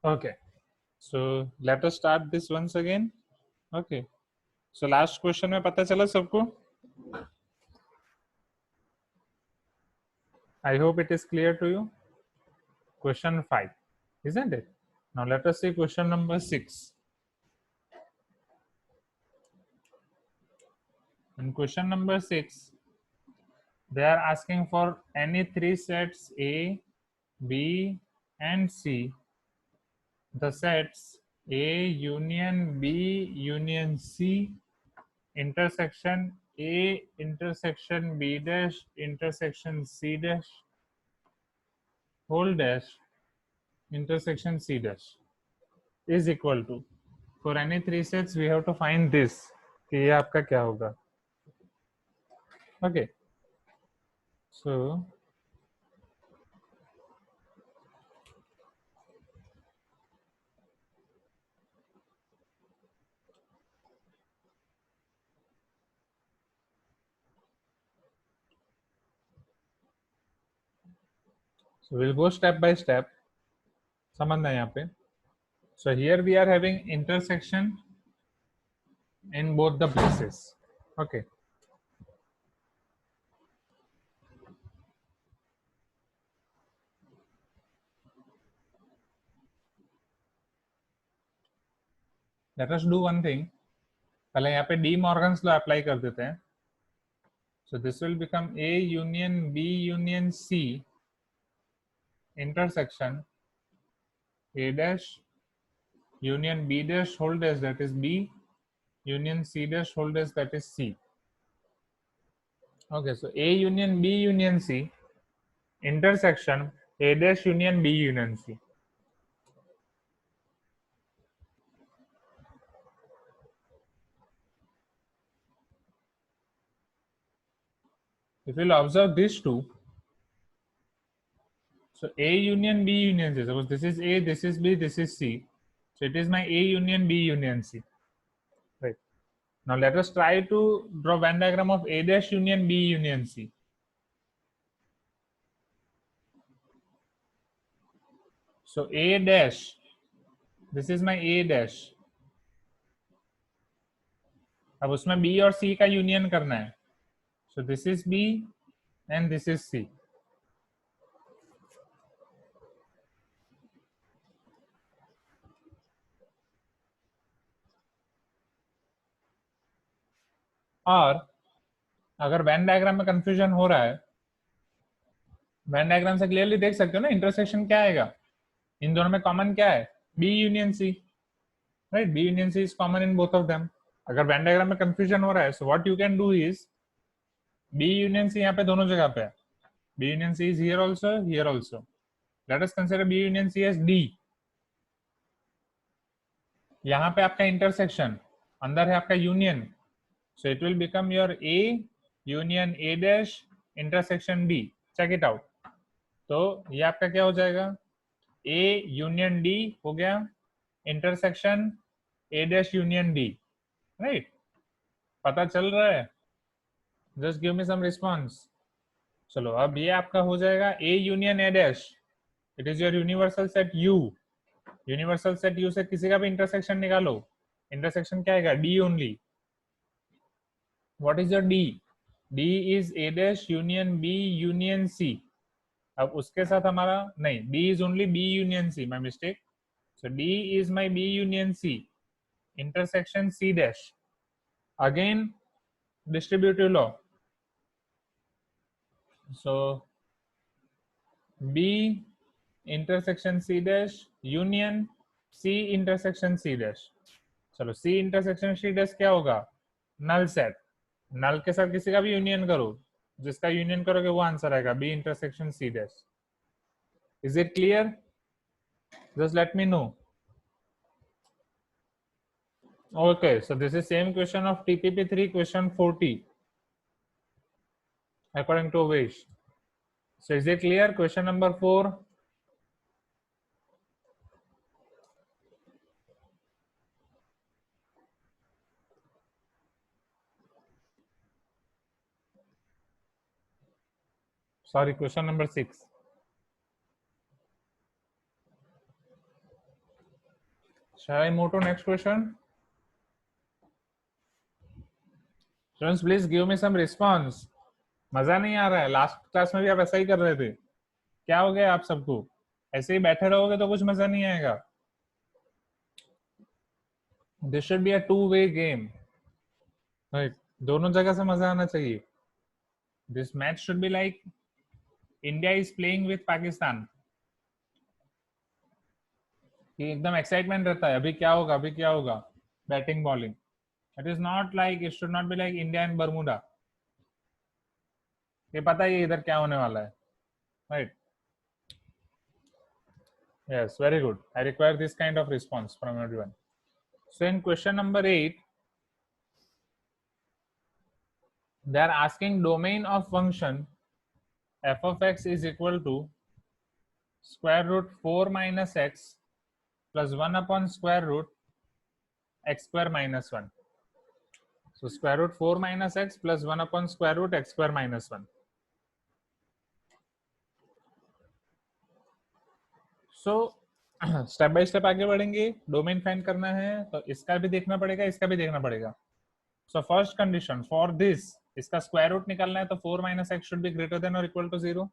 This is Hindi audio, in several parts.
Okay, so let us start this once again. Okay, so last question में पता चला सबको? I hope it is clear to you. Question 5, isn't it? Now let us see question number 6. In question number 6, they are asking for any three sets A, B, and C. The sets A union B union C intersection A intersection B dash intersection C dash whole dash intersection C dash is equal to, for any three sets we have to find this कि ये आपका क्या होगा. Okay, so we'll go step by step. समझना है यहाँ पे. So here we are having intersection in both the places. Okay, let us do one thing. पहले यहाँ पे डी मॉर्गन्स लॉ अप्लाई कर देते हैं. So this will become A union B union C intersection A dash union B dash whole dash, that is B, union C dash whole dash, that is C. Okay, so A union B union C intersection A dash union B union C. If you'll observe these two, so A union B union C, suppose this is A, this is B, this is C, so it is my A union B union C, right? Now let us try to draw Venn diagram of A dash union B union C. So A dash, this is my A dash. अब उसमें B और C का यूनियन करना है. So this is B and this is C. और अगर वेन डायग्राम में कंफ्यूजन हो रहा है, वेन डायग्राम से क्लियरली देख सकते हो ना इंटरसेक्शन क्या आएगा. इन दोनों में कॉमन क्या है? B union C, right? B union C is common in both of them. अगर वेन डायग्राम में कंफ्यूजन हो रहा है, so what you can do is B union C यहाँ पे दोनों जगह पे है. B union C is here also, here also. Let us consider B union C as D. यहाँ पे आपका इंटरसेक्शन, अंदर है आपका union, so it will become your A union A dash intersection D. check it out. तो ये आपका क्या हो जाएगा? A union D हो गया, intersection A dash union D, right? पता चल रहा है? Just give me some response. चलो अब ये आपका हो जाएगा A union A dash. It is your universal set U. Universal set U से किसी का भी इंटरसेक्शन निकालो, इंटरसेक्शन क्या आएगा? D only. What is your D? D is A dash union B union C. अब उसके साथ हमारा नहीं, D is only B union C, my mistake. So D is my B union C intersection C dash. Again distributive law. So B intersection C dash union C intersection C dash. चलो C intersection C dash क्या होगा? Null set. नल के साथ किसी का भी यूनियन करो, जिसका यूनियन करोगे वो आंसर आएगा B intersection C dash. Is it clear? Just let me know. Okay, so this is same question of TPP3 question 40 according to Vish. So is it clear? Question number 4. Sorry, question number 6. Shall I move to next question? Students, please give me some response. मजा नहीं आ रहा है? लास्ट क्लास में भी आप ऐसा ही कर रहे थे. क्या हो गया आप सबको? ऐसे ही बैठे रहोगे तो कुछ मजा नहीं आएगा. This should be a two-way game. Right? दोनों जगह से मजा आना चाहिए. This match should be like India is playing with Pakistan. कि एकदम एक्साइटमेंट रहता है, अभी क्या होगा, अभी क्या होगा, batting bowling. It is not like, it should not be like India and Bermuda. ये पता ही इधर क्या होने वाला है. Right. Yes, very good. I require this kind of response from everyone. So in question number 8 they are asking domain of function f of x is equal to square root 4 minus x plus 1 upon square root x square minus 1. So square root 4 minus x plus 1 upon square root x square minus 1. So step by step आगे बढ़ेंगे. डोमेन फाइंड करना है तो इसका भी देखना पड़ेगा, इसका भी देखना पड़ेगा. So first condition for this, इसका स्क्वायर रूट निकालना है तो 4 minus x should be greater than or equal to 0.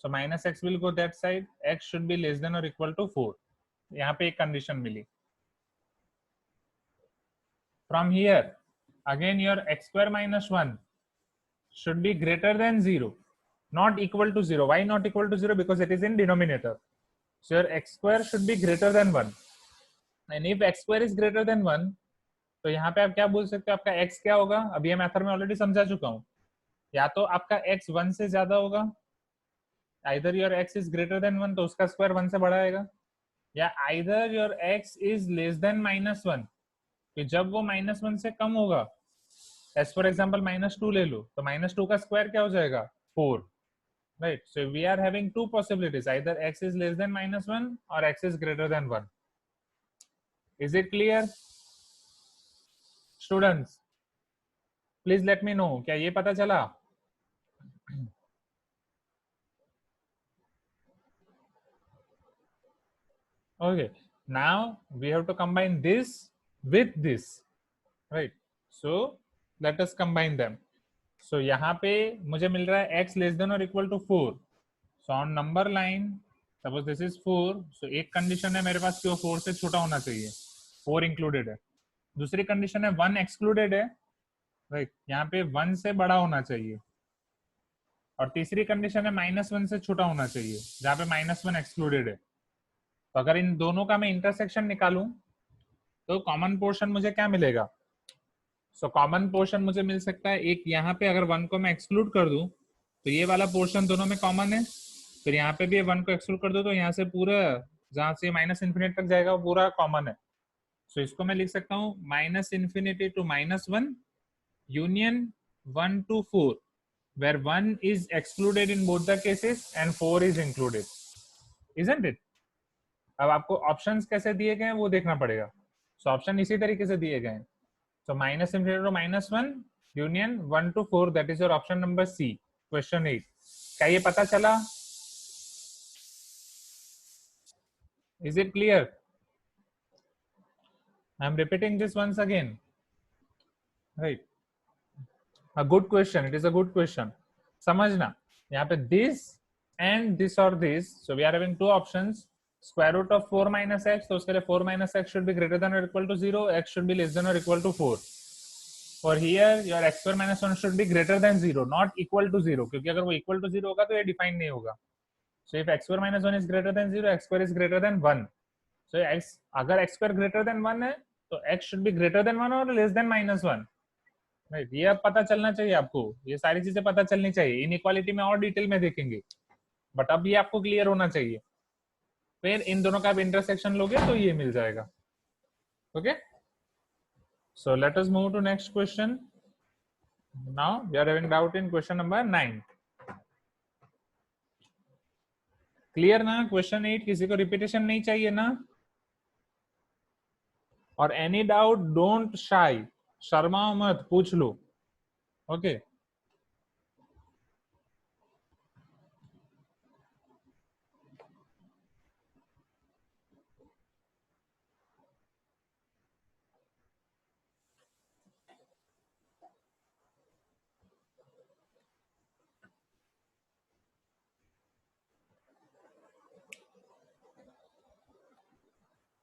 So minus x will go that side, x should be less than or equal to 4. यहाँ पे एक कंडीशन मिली. From here again your x square minus 1 should be greater than 0, not equal to 0. Why not equal to 0? Because it is in denominator. So your x square should be greater than 1. And if x square is greater than 1, तो यहाँ पे आप क्या बोल सकते हो, आपका x क्या होगा? अभी ये मेथड में ऑलरेडी समझा चुका हूँ. या तो आपका x 1 से ज्यादा होगा, either your x is greater than 1 तो उसका स्क्वायर 1 से बड़ा आएगा, या either your x is less than minus 1, कि जब वो minus 1 से कम होगा, as for example minus 2 ले लो, तो minus 2 का स्क्वायर क्या हो जाएगा? 4. Right. So we are having two possibilities. Either x is less than minus 1 or x is greater than 1. Is it clear? Students, please let me know. क्या ये पता चला? Okay. Now we have to combine this with this. Right. So let us combine them. So यहाँ पे मुझे मिल रहा है x less than or equal to 4. So on number line, suppose this is 4. So एक कंडीशन है मेरे पास कि वो 4 से छोटा होना चाहिए. 4 इंक्लूडेड है. दूसरी कंडीशन है 1 एक्सक्लूडेड है. राइट. यहाँ पे 1 से बड़ा होना चाहिए. और तीसरी कंडीशन है -1 से छोटा होना चाहिए, जहाँ पे -1 एक्सक्लूडेड है. तो अगर इन दोनों का मैं इंटरसेक्शन निकालूं तो कॉमन पोर्शन मुझे क्या मिलेगा? सो कॉमन पोर्शन मुझे मिल सकता है एक, यहाँ पे अगर 1 को मैं एक्सक्लूड कर दूं तो ये वाला पोर्शन दोनों में कॉमन है. फिर यहाँ पे भी 1 को एक्सक्लूड कर दूं तो यहाँ से पूरा जहाँ से माइनस इन्फिनिटी तक जाएगा वो पूरा कॉमन है. सो इसको मैं लिख सकता हूँ -infinity to -1 union 1 to 4, where 1 is excluded in both the cases and 4 is included, isn't it? अब आपको ऑप्शंस कैसे दिए गए हैं वो देखना पड़ेगा. सो ऑप्शन इसी तरीके से दिए गए हैं. So -infinity to -1 union 1 to 4, that is your option number C, question 8. क्या ये पता चला? Is it clear? I am repeating this once again. Right. A good question. It is a good question. समझना यहाँ पे this and this or this. So we are having two options. Square root of 4 minus x. तो उसके लिए 4 minus x should be greater than or equal to 0. X should be less than or equal to 4. For here your x square minus 1 should be greater than 0, not equal to 0. क्योंकि अगर वो equal to 0 होगा तो ये define नहीं होगा. So if x square minus 1 is greater than 0, x square is greater than 1. So x अगर x square greater than 1 है तो x should be greater than 1 और less than -1. राइट. ये अब पता चलना चाहिए आपको, ये सारी चीजें पता चलनी चाहिए. इनइक्वालिटी में और डिटेल में देखेंगे, बट अब ये आपको क्लियर होना चाहिए. फिर इन दोनों का आप इंटरसेक्शन लोगे तो ये मिल जाएगा. Okay. So let us move to next question. Now we are having doubt in question number 9. Clear ना? क्वेश्चन 8 किसी को रिपीटेशन नहीं चाहिए ना? और एनी डाउट डोंट शाई, शर्माओ मत, पूछ लो. ओके.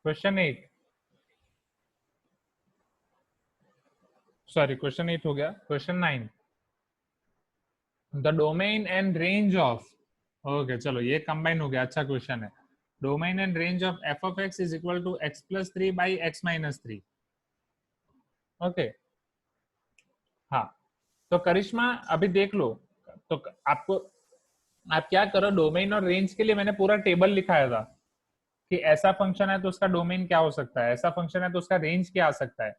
क्वेश्चन 8, सॉरी क्वेश्चन 8 हो गया, question 9, the domain and range of, okay चलो ये कंबाइन हो गया, अच्छा क्वेश्चन है। Domain and range of f of x is equal to x plus 3 by x minus 3। Okay, हाँ तो करिश्मा अभी देख लो, तो आपको, आप क्या करो, डोमेन और रेंज के लिए मैंने पूरा टेबल लिखाया था कि ऐसा फंक्शन है तो उसका डोमेन क्या हो सकता है, ऐसा फंक्शन है तो उसका रेंज क्या आ सकता है,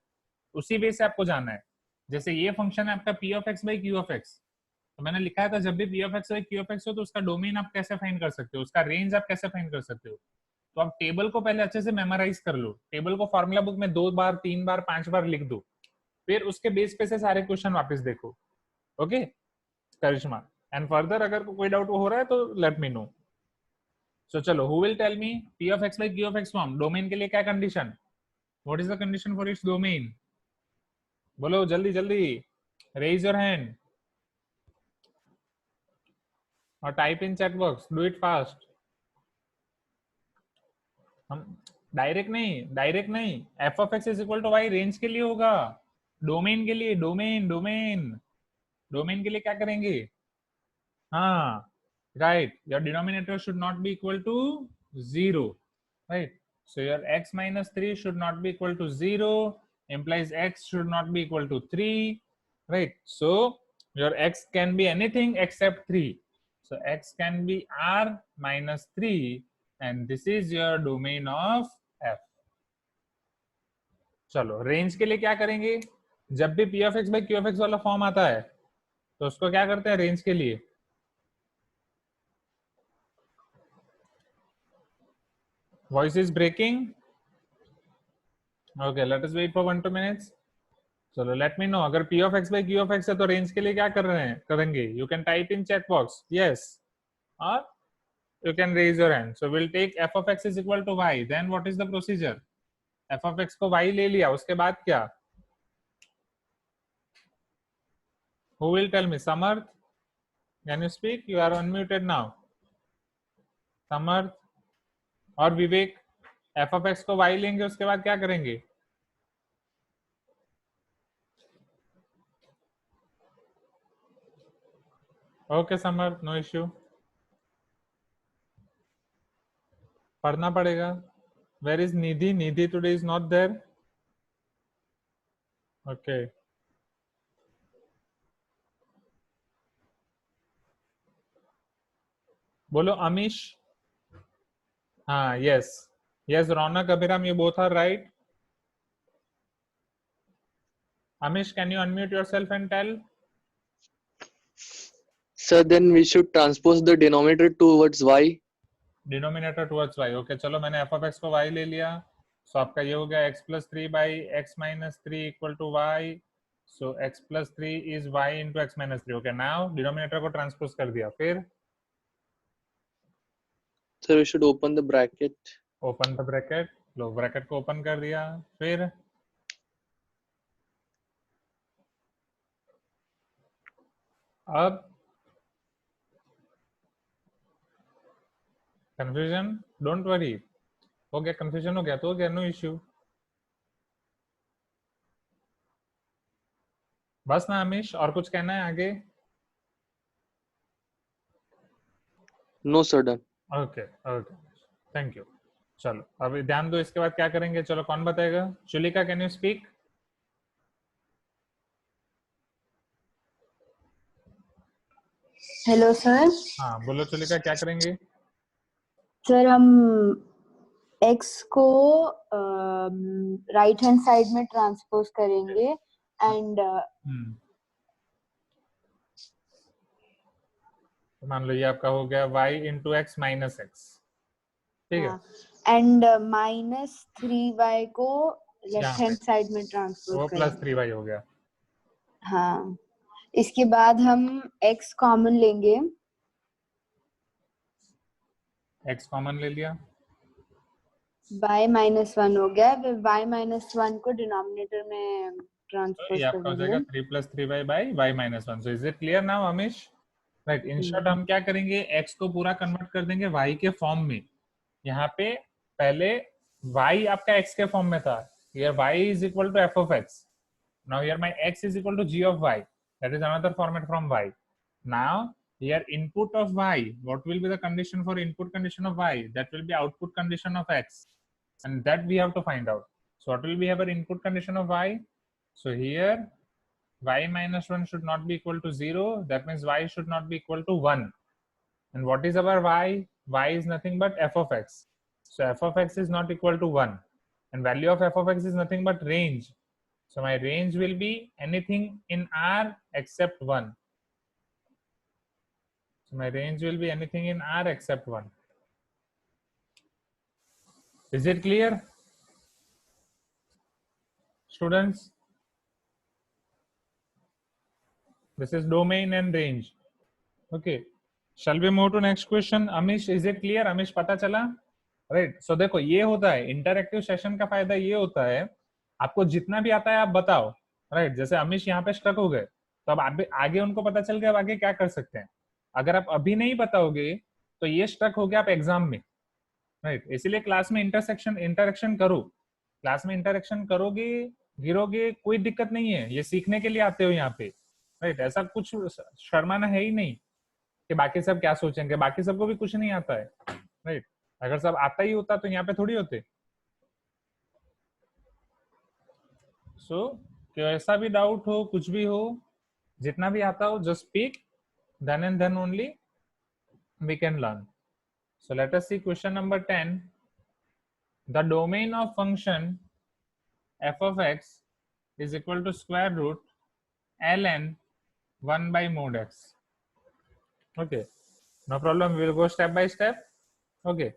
उसी वे से आपको जाना है। जैसे ये फंक्शन है आपका P of x by Q of x, तो मैंने लिखा था जब भी P of x by Q of x हो तो उसका डोमेन आप कैसे फाइंड कर सकते हो, उसका रेंज आप कैसे फाइंड कर सकते हो। तो आप टेबल को पहले अच्छे से मेमोराइज कर लो, टेबल को फॉर्मूला बुक में 2 बार 3 बार 5 बार लिख दो, फिर उसके बेस पे से सारे क्वेश्चन वापस देखो। ओके करिश्मा, एंड फर्दर अगर कोई डाउट हो रहा है तो लेट मी नो। सो चलो, who will tell me P of x by Q of x form domain के लिए क्या condition, what is the condition for its domain, बोलो जल्दी जल्दी, रेज योर हैंड और type in chat box, do it fast. हम डायरेक्ट नहीं, f of x is equal to y range के लिए होगा, डोमेन के लिए, डोमेन डोमेन डोमेन के लिए क्या करेंगे, हाँ right, your denominator should not be equal to 0, right, so your x minus 3 should not be equal to 0, implies x should not be equal to 3, right, so your x can be anything except 3, so x can be r minus 3 and this is your domain of f। चलो रेंज के लिए क्या करेंगे, जब भी p of x by q of x वाला फॉर्म आता है तो उसको क्या करते हैं रेंज के लिए, voice is breaking, okay let us wait for 1-2 minutes। चलो लेट मी नो, अगर p of x by q of x है तो रेंज के लिए क्या कर रहे हैं करेंगे, you can type in chat box yes, और you can raise your hand। so we'll take f of x is equal to y, then what is the procedure, f of x को y ले लिया, उसके बाद क्या, who will tell me, Samarth, can you speak, you are unmuted now, Samarth और विवेक, f of x को y लेंगे उसके बाद क्या करेंगे, ओके समर्थ नो इश्यू, पढ़ना पड़ेगा। Where is Nidhi, Nidhi today is not there, okay बोलो अमीश, हाँ yes yes, Raunak Abhiram, you both are right। Amish, can you unmute yourself and tell? Sir, then we should transpose the denominator towards y. Denominator towards y, okay चलो मैंने f of x को y ले लिया, so आपका ये हो गया x plus 3 by x minus 3 equal to y, so x plus 3 is y into x minus 3, okay now denominator को transpose कर दिया, फिर Sir, we should open the bracket. open the bracket, low bracket को ओपन कर दिया, फिर अब कंफ्यूजन, डोंट वरी, हो गया कंफ्यूजन, हो गया तो हो गया, नो इश्यू, बस ना अमीश, और कुछ कहना है आगे, No, sir, done. Okay okay thank you. चलो अभी ध्यान दो, इसके बाद क्या करेंगे, चलो कौन बताएगा, Chulika can you speak, hello sir. हाँ बोलो चुलिका, क्या करेंगे, सर हम x को राइट हैंड साइड में ट्रांसपोज करेंगे एंड मान लो ये आपका हो गया y into x minus x, ठीक है, एंड -3y को लेफ्ट हैंड साइड में ट्रांसपोज वो करेंगे, प्लस 3y हो गया, हाँ इसके बाद हम x कॉमन लेंगे, x कॉमन ले लिया, y -1 हो गया, फिर y -1 को डिनोमिनेटर में ट्रांसपोज ये आपका हो जाएगा 3 plus 3y by y minus 1। so is it clear now Amish, right, in short हम क्या करेंगे, x को पूरा कन्वर्ट कर देंगे y के फॉर्म में, यहाँ पे पहले y आपका x के फॉर्म में था, here y is equal to f of x. Now here my x is equal to g of y. That is another format from y. Now here input of y, what will be the condition for input condition of y? That will be output condition of x, and that we have to find out. So what will be our input condition of y? So here y minus 1 should not be equal to 0. That means y should not be equal to 1. And what is our y? Y is nothing but f of x. So f of x is not equal to 1. And value of f of x is nothing but range. So my range will be anything in R except 1. So my range will be anything in R except 1. Is it clear, students? This is domain and range. Okay. Shall we move to next question? Amish, is it clear? Amish, पता चला? Right. So देखो ये होता है इंटरएक्टिव सेशन का फायदा ये होता है आपको जितना भी आता है आप बताओ. राइट जैसे अमीश यहाँ पे स्टक हो गए तो अब आगे उनको पता चल गया अब आगे क्या कर सकते हैं. अगर आप अभी नहीं बताओगे तो ये स्टक हो गया आप एग्जाम में. राइट इसीलिए क्लास में इंटरेक्शन करो. क्लास में इंटरेक्शन करोगे गिरोगे कोई दिक्कत नहीं है. ये सीखने के लिए आते हो यहाँ पे. राइट ऐसा कुछ शर्माना है ही नहीं कि बाकी सब क्या सोचेंगे. बाकी सबको भी कुछ नहीं आता है. राइट अगर सब आता ही होता तो यहाँ पे थोड़ी होते. सो कैसा भी डाउट हो कुछ भी हो जितना भी आता हो just speak then and then only we can learn. So let us see question number 10. The domain of function f of x is equal to square root ln 1 by mod x. Okay, no problem, we will go step by step. Okay,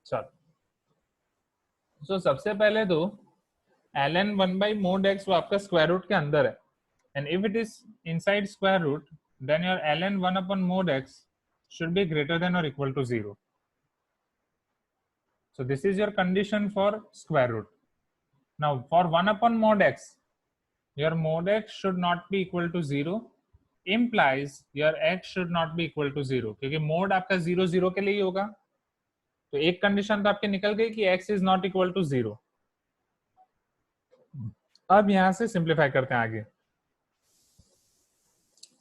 चलो. So सबसे पहले तो ln 1 by mod x वो आपका स्क्वायर रूट के अंदर है. And if it is inside square root, then your ln 1 upon mod x should be greater than or equal to 0. So this is your condition for square root. Now for 1 upon mod x, your mod x should not be equal to 0, implies your x should not be equal to 0. क्योंकि mod आपका 0 0 के लिए ही होगा. तो एक कंडीशन तो आपके निकल गई कि x is not equal to 0. अब यहां से सिंप्लीफाई करते हैं आगे.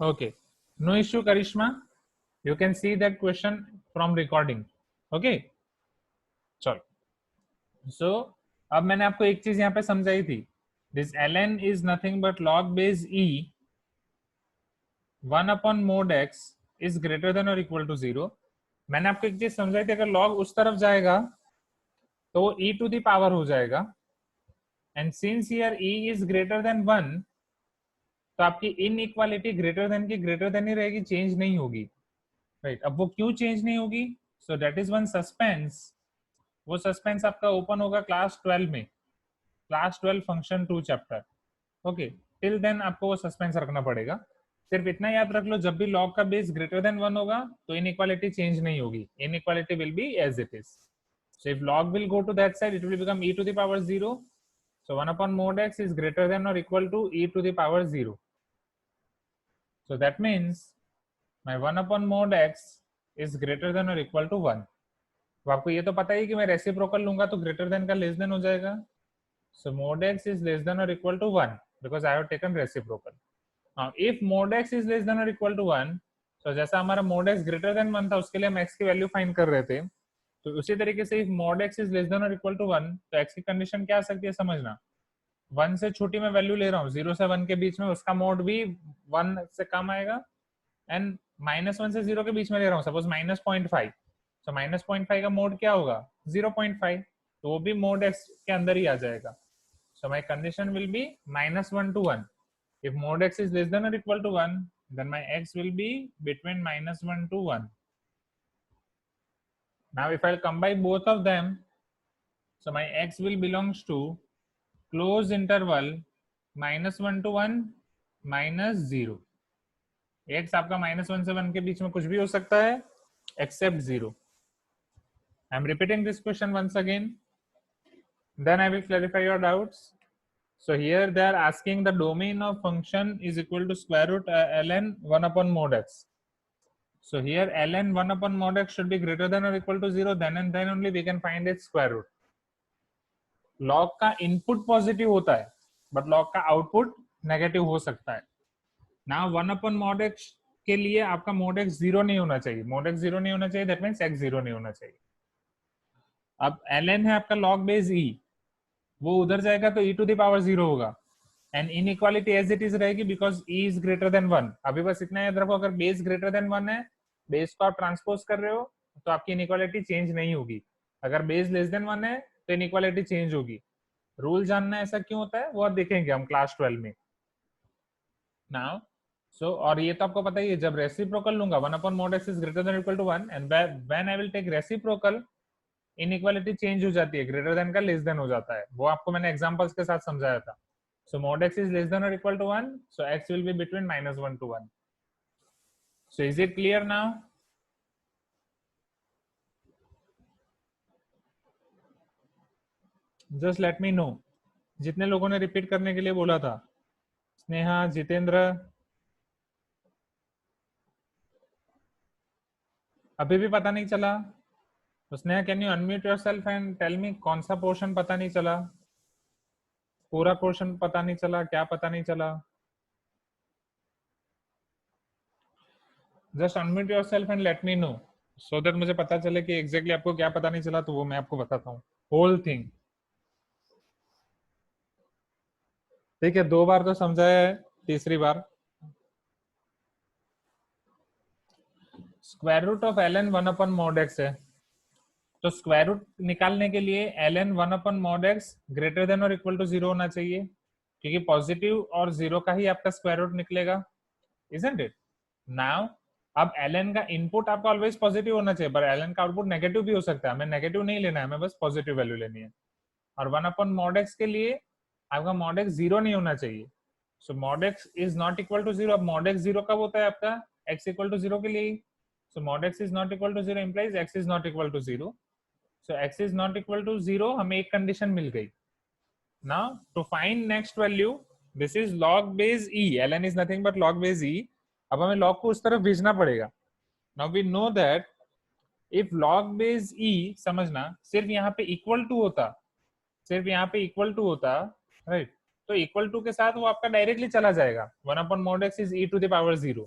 Okay, no issue Karishma, you can see that question from recording. Okay, चलो. So अब मैंने आपको एक चीज यहाँ पे समझाई थी. This ln is nothing but log base e 1 upon mod x is greater than or equal to 0. मैंने आपको एक चीज समझाई थी अगर log उस तरफ जाएगा तो वो e to the power हो जाएगा. And since here e is greater than 1, तो आपकी इनइक्वालिटी ग्रेटर देन की ग्रेटर देन ही रहेगी, चेंज नहीं होगी. राइट अब वो क्यों चेंज नहीं होगी? So that is one suspense. वो सस्पेंस आपका ओपन होगा क्लास 12 में, class 12 function 2 chapter. Okay till then आपको वो सस्पेंस रखना पड़ेगा. सिर्फ इतना याद रख लो जब भी लॉग का बेस ग्रेटर देन 1 होगा तो इनइक्वालिटी चेंज नहीं होगी. Inequality will be as it is. So if log will go to that side it will become e to the power 0. So 1 upon mod x is greater than or equal to e to the power 0. So that means my 1 upon mod x is greater than or equal to 1. तो आपको ये तो पता ही कि मैं रेसिप्रोकल लूंगा तो ग्रेटर देन का लेस देन हो जाएगा. So mod x is less than or equal to 1 because I have taken reciprocal. Now if mod x is less than or equal to 1, so जैसा हमारा mod x greater than 1 था उसके लिए हम x की वैल्यू फाइंड कर रहे थे, तो उसी तरीके से if mod x is less than or equal to 1 तो x की कंडीशन क्या आ सकती है समझना. 1 से छोटी मैं वैल्यू ले रहा हूँ 0 से 1 के बीच में, उसका मोड भी 1 से कम आएगा. एंड -1 से 0 के बीच में ले रहा हूँ सपोज -0.5. सो -0.5 का मोड क्या होगा 0.5, तो वो भी मोड x के अंदर ही आ जाएगा. So my condition will be -1 to 1. If mode x is less than or equal to 1 then my x will be between -1 to 1. Now if I'll combine both of them, so my x will belongs to close interval -1 to 1 -0. x आपका -1 से 1 के बीच में कुछ भी हो सकता है except 0. I am repeating this question once again, then I will clarify your doubts. So here they are asking the domain of function is equal to square root ln 1 upon mod x. So here ln 1 upon mod x should be greater than or equal to 0, then and then only we can find its square root. Log का इनपुट पॉजिटिव होता है बट लॉग का आउटपुट नेगेटिव हो सकता है ना। 1/mod x के लिए आपका mod x 0 नहीं होना चाहिए, mod x 0 नहीं होना चाहिए, दैट मीन्स x 0 नहीं होना चाहिए। अब ln है आपका log बेस e, वो उधर जाएगा तो e टू द पावर 0 होगा and inequality as it is रहेगी because e is greater than 1। अभी बस इतना याद रखो, अगर बेस ग्रेटर देन 1 है, बेस को आप ट्रांसपोज कर रहे हो तो आपकी इनइक्वालिटी चेंज नहीं होगी। अगर बेस लेस देन 1 है तो इनइक्वालिटी चेंज होगी। रूल जानना ऐसा क्यों होता है वो देखेंगे हम क्लास 12 में। नाउ और ये तो आपको पता ही है, जब रेसिप्रोकल लूंगा 1/mod x is greater than equal to 1 and when I will take reciprocal inequality change हो जाती है, ग्रेटर देन का लेस देन हो जाता है। वो आपको मैंने एग्जांपल्स के साथ समझाया था। सो mod x is less than or equal to 1, so x will be between -1 to 1. So is it clear now? Just let me know. जितने लोगों ने रिपीट करने के लिए बोला था, स्नेहा, जितेंद्र, अभी भी पता नहीं चला तो Sneha can you unmute yourself and tell me कौन सा पोर्शन पता नहीं चला, पूरा पोर्शन पता नहीं चला, क्या पता नहीं चला? Just unmute yourself and let me know so that मुझे पता चले कि एग्जैक्टली आपको क्या पता नहीं चला, तो वो मैं आपको बताता हूँ होल थिंग। ठीक है, 2 बार तो समझाया है, तीसरी बार square root of ln 1/mod x है, तो स्क्वायर रूट निकालने के लिए ln 1/mod x greater than or equal to 0 होना चाहिए, क्योंकि पॉजिटिव और 0 का ही आपका स्क्वायर रूट निकलेगा, इजंट इट? नाउ अब ln का इनपुट आपका ऑलवेज पॉजिटिव होना चाहिए, पर ln का आउटपुट नेगेटिव भी हो सकता है, हमें नेगेटिव नहीं लेना है, हमें बस पॉजिटिव वैल्यू लेनी है। और 1/mod x के लिए आपका mod x 0 नहीं होना चाहिए, so mod x is not equal to 0। अब mod x 0 कब होता है आपका? x इक्वल टू 0 के लिए। So mod x is not equal to 0 इंप्लाइज x is not equal to 0। So x is not equal to 0, हमें एक कंडीशन मिल गई। Now to find next value, this is log base e, ln is nothing but log base e। अब हमें log को उस तरफ भेजना पड़ेगा। Now we know that if log base e, समझना, सिर्फ यहाँ पे इक्वल टू होता, सिर्फ यहाँ पे इक्वल टू होता, राइट, तो इक्वल टू के साथ वो आपका डायरेक्टली चला जाएगा, 1/mod x is e to the power 0।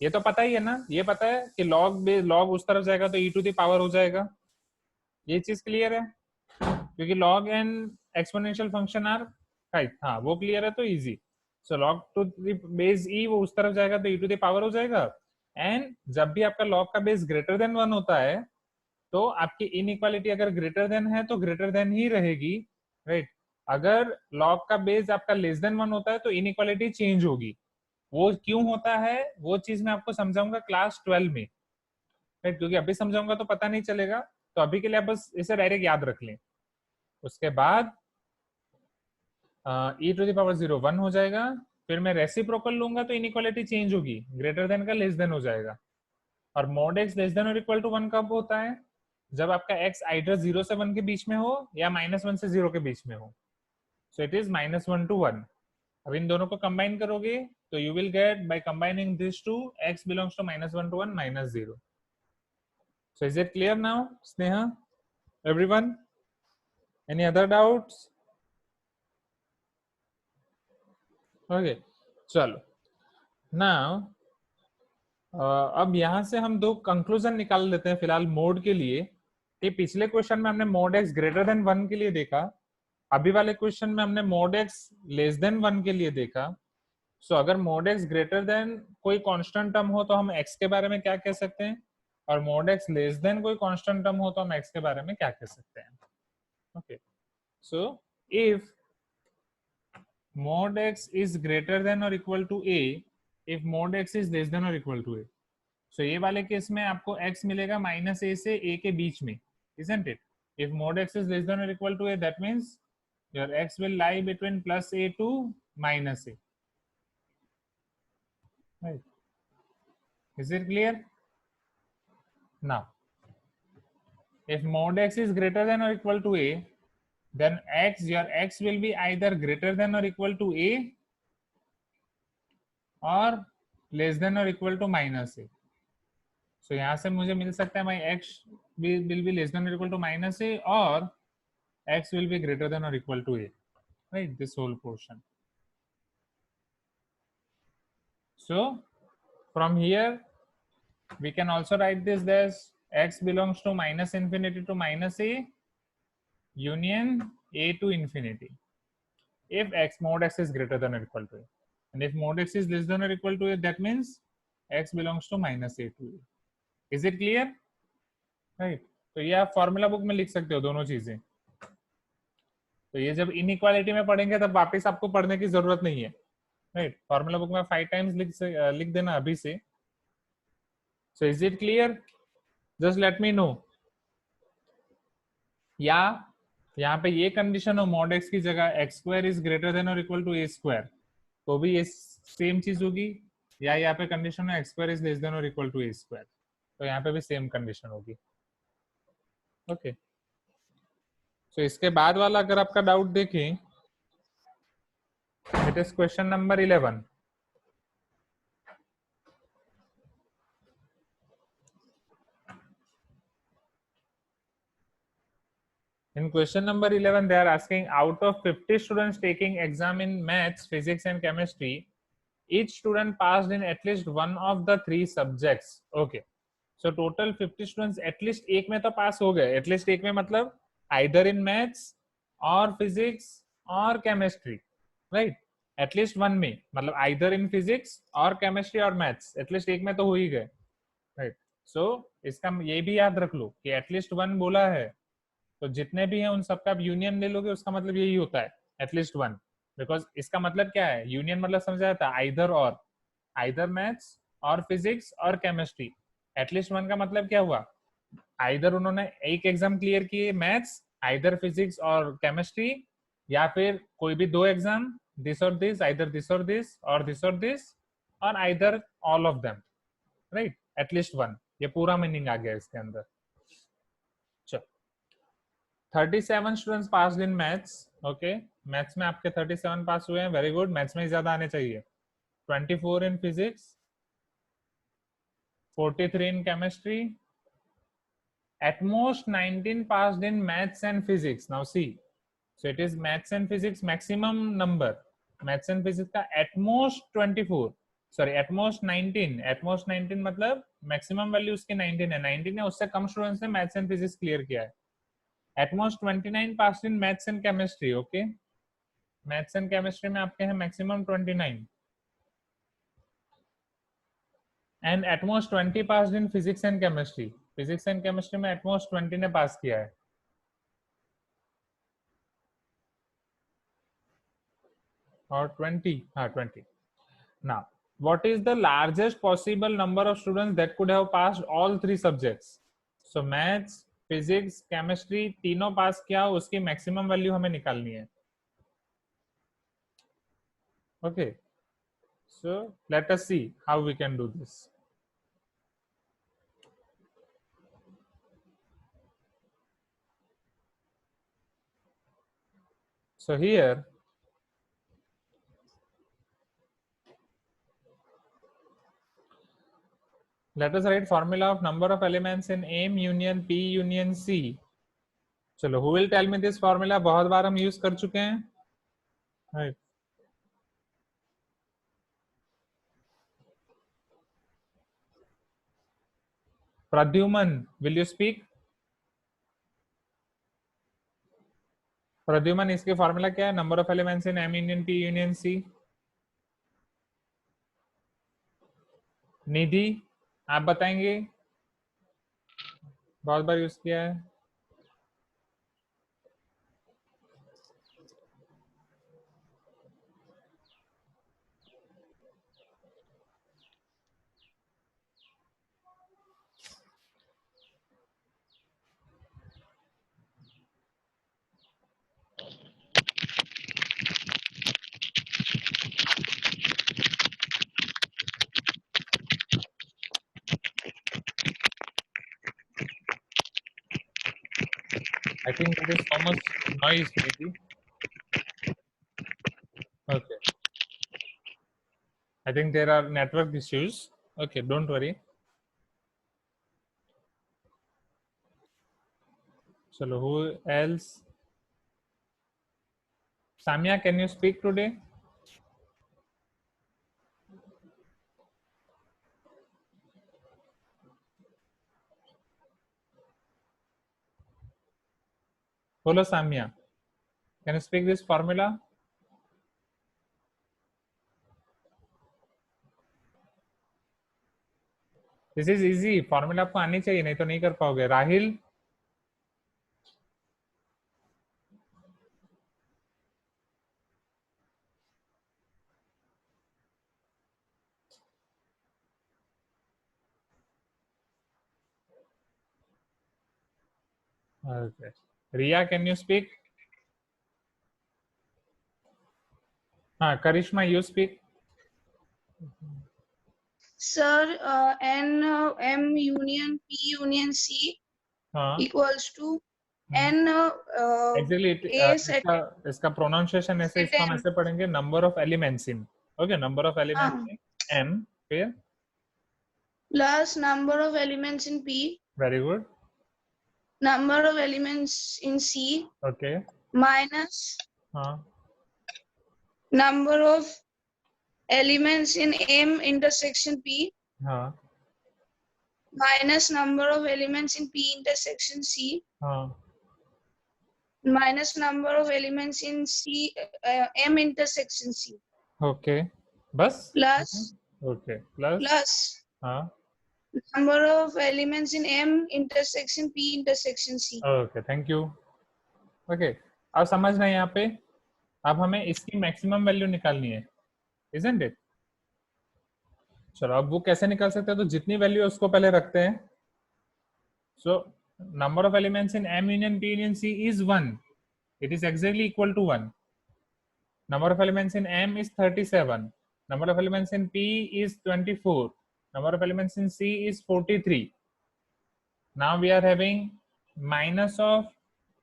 ये तो पता ही है ना, ये पता है कि log उस तरफ जाएगा तो e टू द पावर हो जाएगा, ये चीज क्लियर है? क्योंकि log and exponential function are right, हाँ वो क्लियर है तो easy. So log to the base e वो उस तरफ जाएगा तो e टू द पावर हो जाएगा। एंड जब भी आपका log का बेस ग्रेटर देन 1 होता है तो आपकी इनइक्वालिटी अगर ग्रेटर देन है तो ग्रेटर देन ही रहेगी, राइट। अगर log का बेस आपका लेस देन 1 होता है तो इनइक्वालिटी चेंज होगी। वो क्यों होता है वो चीज मैं आपको समझाऊंगा क्लास 12 में, राइट, क्योंकि अभी समझाऊंगा तो पता नहीं चलेगा, तो अभी के लिए आप बस इसे डायरेक्ट याद रख लें। उसके बाद e टू द पावर 0 1 हो जाएगा, फिर मैं रेसिप्रोकल लूंगा तो इनइक्वालिटी चेंज होगी, ग्रेटर देन का लेस देन हो जाएगा। और mod x less than or equal to 1 कब होता है? जब आपका x आइडर 0 से 1 के बीच में हो या -1 से 0 के बीच में हो। So it is -1 to 1। अब इन दोनों को कंबाइन करोगे तो you will get by combining this to x belongs to -1 to 1 -0। So is it clear now Sneha, everyone? Any other doubts? Okay, चलो नाउ अब यहां से हम 2 कंक्लूजन निकाल लेते हैं फिलहाल मोड के लिए। ये पिछले क्वेश्चन में हमने mod x ग्रेटर देन 1 के लिए देखा, अभी वाले क्वेश्चन में हमने mod x लेस देन 1 के लिए देखा। सो अगर mod x ग्रेटर देन कोई कांस्टेंट टर्म हो तो हम x के बारे में क्या कह सकते हैं, और mod x लेस देन कोई कांस्टेंट टर्म हो तो हम x के बारे में क्या कह सकते हैं। Okay, so if mod x is greater than or equal to a, if mod x is less than or equal to a, so ये वाले केस में आपको x मिलेगा -a से a के बीच में, isn't it? If mod x is less than or equal to a, that means your x will lie between +a to -a, right? Is it clear? Now if mod x is greater than or equal to a, then your x will be either greater than or equal to a और less than or equal to -a। सो यहाँ से मुझे मिल सकता है माई x will be less than or equal to -a, और x will be greater than or equal to a, right? This whole portion. So from here we can also write this as x belongs to minus infinity to minus a union a to infinity if x mod x is greater than or equal to a, and if mod x is less than or equal to a, that means x belongs to minus a to a. Is it clear? Right. तो ये आप फॉर्मूला बुक में लिख सकते हो दोनों चीजें. तो ये जब इनइक्वालिटी में पढ़ेंगे तब वापस आपको पढ़ने की जरूरत नहीं है, राइट? फॉर्मूला बुक में 5 टाइम्स लिख देना अभी से. सो is it clear? Just let me no. या यहाँ पे ये कंडीशन हो मॉड एक्स की जगह x square is greater than or equal to A square, तो भी ये सेम चीज होगी. या यहाँ पे कंडीशन है x square is less than or equal to A square, तो यहाँ पे भी सेम कंडीशन होगी. ओके. सो इसके बाद वाला अगर आपका डाउट देखें, it is question number 11. In question number 11, they are asking out of 50 students taking exam in maths, physics and chemistry, each student passed in at least one of the 3 subjects. Okay. So total 50 students at least एक में तो पास हो गए. At least एक में मतलब either in maths or physics or chemistry, right? At least one में मतलब either in physics or chemistry or maths. At least एक में तो हो ही गए, right? So इसका ये भी याद रख लो कि at least one बोला है, तो जितने भी हैं उन सबका आप यूनियन ले लोगे, उसका मतलब यही होता है एटलीस्ट वन. बिकॉज इसका मतलब क्या है, यूनियन मतलब समझा जाता है आइदर और, आइदर मैथ्स और फिजिक्स और केमिस्ट्री. एटलीस्ट वन का मतलब क्या हुआ, आइदर उन्होंने एक एग्जाम क्लियर किए मैथ्स, आइदर फिजिक्स और केमिस्ट्री, या फिर कोई भी 2 एग्जाम, दिस और दिस, आइदर दिस और दिस और दिस और दिस, और either all of them, right? At least one, ये पूरा मीनिंग आ गया इसके अंदर. 37 students pass in maths. Okay, maths में आपके 37 पास हुए हैं, वेरी गुड. मैथ्स में ज्यादा आने चाहिए. 24 in physics, 43 in chemistry, at most 19 passed in maths and physics. Now see, so it is maths and physics maximum number. Maths and physics का at most 24, sorry at most 19. At most 19 मतलब maximum value उसकी 19 है. 19 है, उससे कम स्टूडेंट्स ने मैथ्स एंड फिजिक्स क्लियर किया है. At most 29 passed in maths and chemistry. Okay, maths and chemistry में आपके हैं maximum 29, and at most 20 passed in physics and chemistry. Physics and chemistry में at most 20 ने पास किया है. और 20, हाँ 20. Now, what is the largest possible number of students that could have passed all 3 subjects? So maths, physics, chemistry तीनों पास किया, उसकी मैक्सिमम वैल्यू हमें निकालनी है. Okay, so let us see how we can do this. So here let us write formula of number of elements in M union P union C. चलो, who will tell me this formula? बहुत बार हम यूज कर चुके हैं, right? Pradyuman, will you speak? Pradyuman, इसके फॉर्मूला क्या है? Number of elements in M union P union C. Nidhi, आप बताएंगे? बहुत बार यूज किया है. I think there is so much noise, Nidhi. Okay. I think there are network issues. Okay, don't worry. Chalo, who else? Samya, can you speak today? Hello, Samya. Can you speak this formula? This is easy. Formula आपको आनी चाहिए, नहीं तो नहीं कर पाओगे. Rahil. Okay. Riya, can you speak? हाँ, Karishma, you speak. Sir, M union P union C हाँ. equals to N Exactly. A set इसका pronunciation ऐसे, set इसको हम M. ऐसे पढ़ेंगे, number of elements in. Okay, number of elements in M. फिर plus number of elements in P, very good. number of elements in C Okay. minus हाँ. number of elements in M intersection P हाँ. minus number of elements in P intersection C हाँ. minus number of elements in C M intersection C Okay. बस. plus Okay. Plus. हाँ. number of elements in M intersection P intersection C. Okay. Thank you. Okay. अब समझना है यहाँ पे. अब हमें इसकी मैक्सिमम वैल्यू निकालनी है, isn't it? चलो अब वो कैसे निकाल सकते हैं, तो जितनी वैल्यू है उसको पहले रखते हैं. So number of elements in M union P union C is 1. It is exactly equal to 1. Number of elements in M is 37. Number of elements in P is 24. Number of elements in C is 43. Now we are having minus of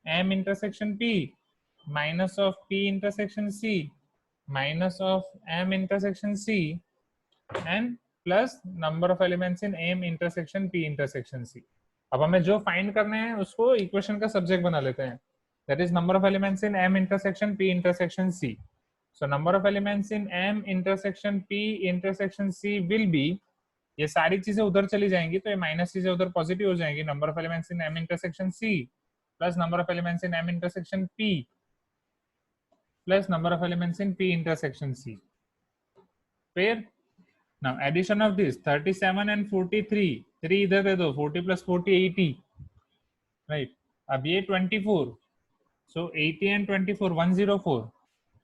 M intersection P, minus of P intersection C, minus of M intersection C, and plus number of elements in M intersection P intersection C. अब हमें जो फाइंड करने हैं उसको इक्वेशन का सब्जेक्ट बना लेते हैं. That is number of elements in M intersection P intersection C. So number of elements in M intersection P intersection C will be, ये सारी चीजें उधर चली जाएंगी तो ये माइनस चीजें उधर पॉजिटिव हो जाएंगी. Number of elements in M intersection C plus number of elements in M intersection P plus number of elements in P intersection C. फिर now addition of this 37 and 43, 3 इधर दे दो, 40 plus 40 80, right? अब ये 24, so 80 and 24 104,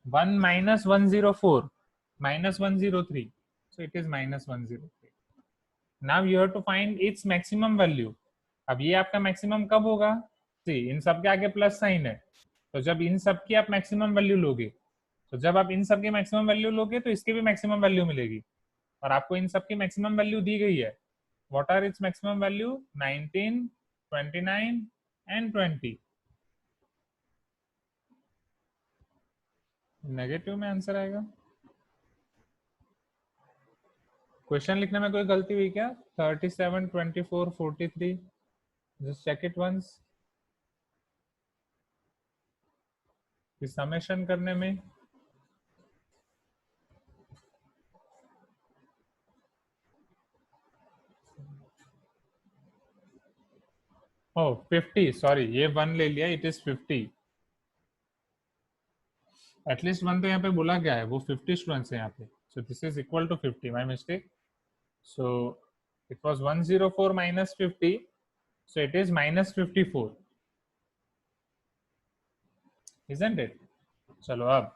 1 minus 104 minus 103, so it is minus 103. Now you have to find its maximum value. अब ये आपका मैक्सिमम कब होगा? See, इन सब के आगे प्लस साइन है, तो जब इन सब की आप मैक्सिमम वैल्यू लोगे, तो जब आप इन सब की मैक्सिमम वैल्यू लोगे तो इसकी भी मैक्सिमम वैल्यू मिलेगी. और आपको इन सब की मैक्सिमम वैल्यू दी गई है. What are its maximum value? 19, 29 and 20. Negative में आंसर आएगा. क्वेश्चन लिखने में कोई गलती हुई क्या? 37, 24, 43. Just check it once. Summation करने में Oh, 50. Sorry, ये 1 ले लिया. It is 50. At least 1 तो यहाँ पे बोला गया है, वो 50 स्टूडेंट्स हैं यहाँ पे. So this is equal to 50. My mistake. So it was 104 minus 50. So it is minus 54. Isn't it? चलो अब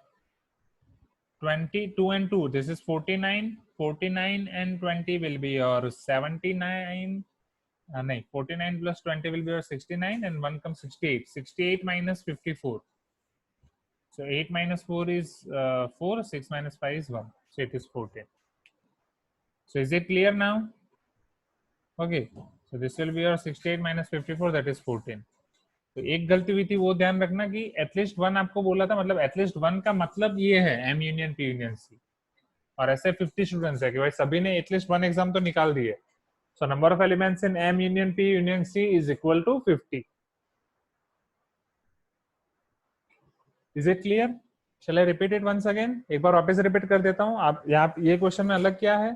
22 and 2. This is 49. 49 and 20 will be your 79. नहीं, 49 plus 20 will be your 69 and 1 comes 68. 68 minus 54. So 8 minus 4 is 4. 6 minus 5 is 1. So it is 14. So is it clear now? Okay. So this will be your 68 minus 54, that is 14. तो एक गलती हुई थी, वो ध्यान रखना कि एटलीस्ट 1 आपको बोला था, मतलब एटलीस्ट 1 का मतलब ये है M union P union C. और ऐसे 50 स्टूडेंट्स है कि भाई सभी ने एटलीस्ट 1 एग्जाम तो निकाल दिए. So number of elements in M union P union C is equal to 50. Is it clear? Shall I repeat it once again? एक बार वापस रिपीट कर देता हूँ. आप यहाँ ये क्वेश्चन में अलग क्या है,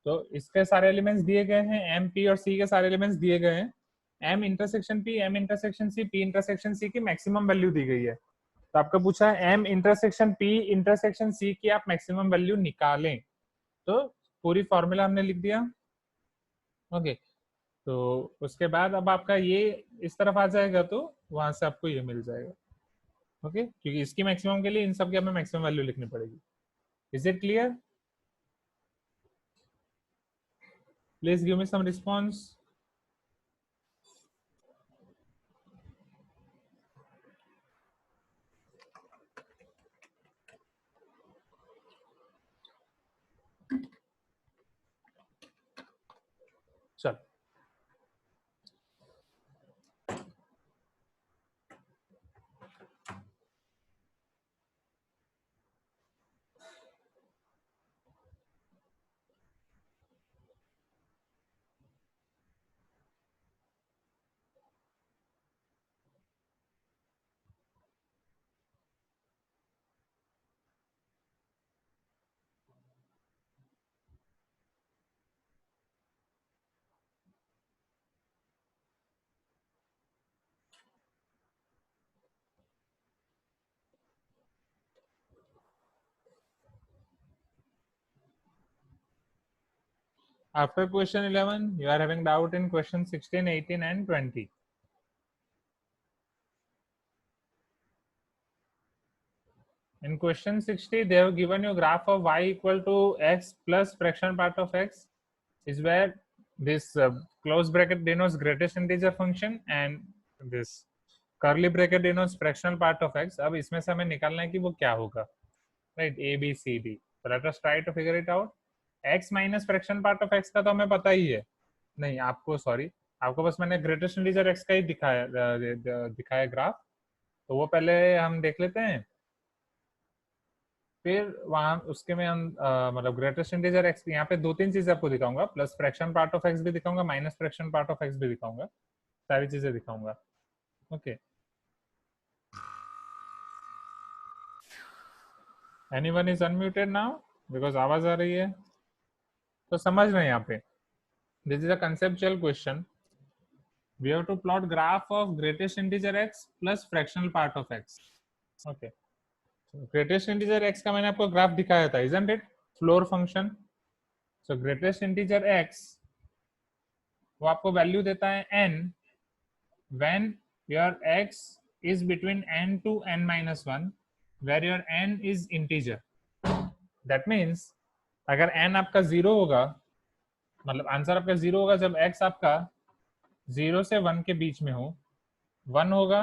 तो इसके सारे एलिमेंट्स दिए गए हैं, एम पी और सी के सारे एलिमेंट्स दिए गए हैं. M intersection P, M intersection C, P intersection C की मैक्सिमम वैल्यू दी गई है. तो आपका पूछा है M intersection P intersection C की आप मैक्सिमम वैल्यू निकालें. तो पूरी फॉर्मूला हमने लिख दिया. ओके, तो उसके बाद अब आपका ये इस तरफ आ जाएगा, तो वहां से आपको ये मिल जाएगा. ओके, क्योंकि इसकी मैक्सिमम के लिए इन सब की हमें मैक्सिमम वैल्यू लिखनी पड़ेगी. Is it clear? Please give me some response. चल, after question 11 you are having doubt in question 16, 18 and 20. In question 60 they have given you graph of y equal to x plus fraction part of x, is where this close bracket denotes greatest integer function and this curly bracket denotes fractional part of x. अब इसमें से हमें निकालना है कि वो क्या होगा, right? A B C D. So let us try to figure it out. x minus fraction part of x का तो हमें पता ही है. नहीं, आपको सॉरी, आपको बस मैंने ग्रेटेस्ट इंटीजर x का ही दिखाया ग्राफ. तो वो पहले हम देख लेते हैं, फिर वहां उसके में हम मतलब ग्रेटेस्ट इंटीजर x, यहाँ पे 2-3 चीजें आपको दिखाऊंगा. Plus fraction part of x भी दिखाऊंगा, minus fraction part of x भी दिखाऊंगा, सारी चीजें दिखाऊंगा. Okay, anyone is unmuted now because आवाज आ रही है. तो समझ रहे हैं यहाँ पे, this is a conceptual question. We have to plot graph of greatest integer x plus fractional part of x. Okay. So greatest integer x का मैंने आपको ग्राफ दिखाया था, isn't it? Floor function. So greatest integer x वो आपको वैल्यू देता है n when your x is between n to n minus 1, where your n is integer. That means अगर n आपका 0 होगा, मतलब आंसर आपका 0 होगा जब x आपका 0 से 1 के बीच में हो. 1 होगा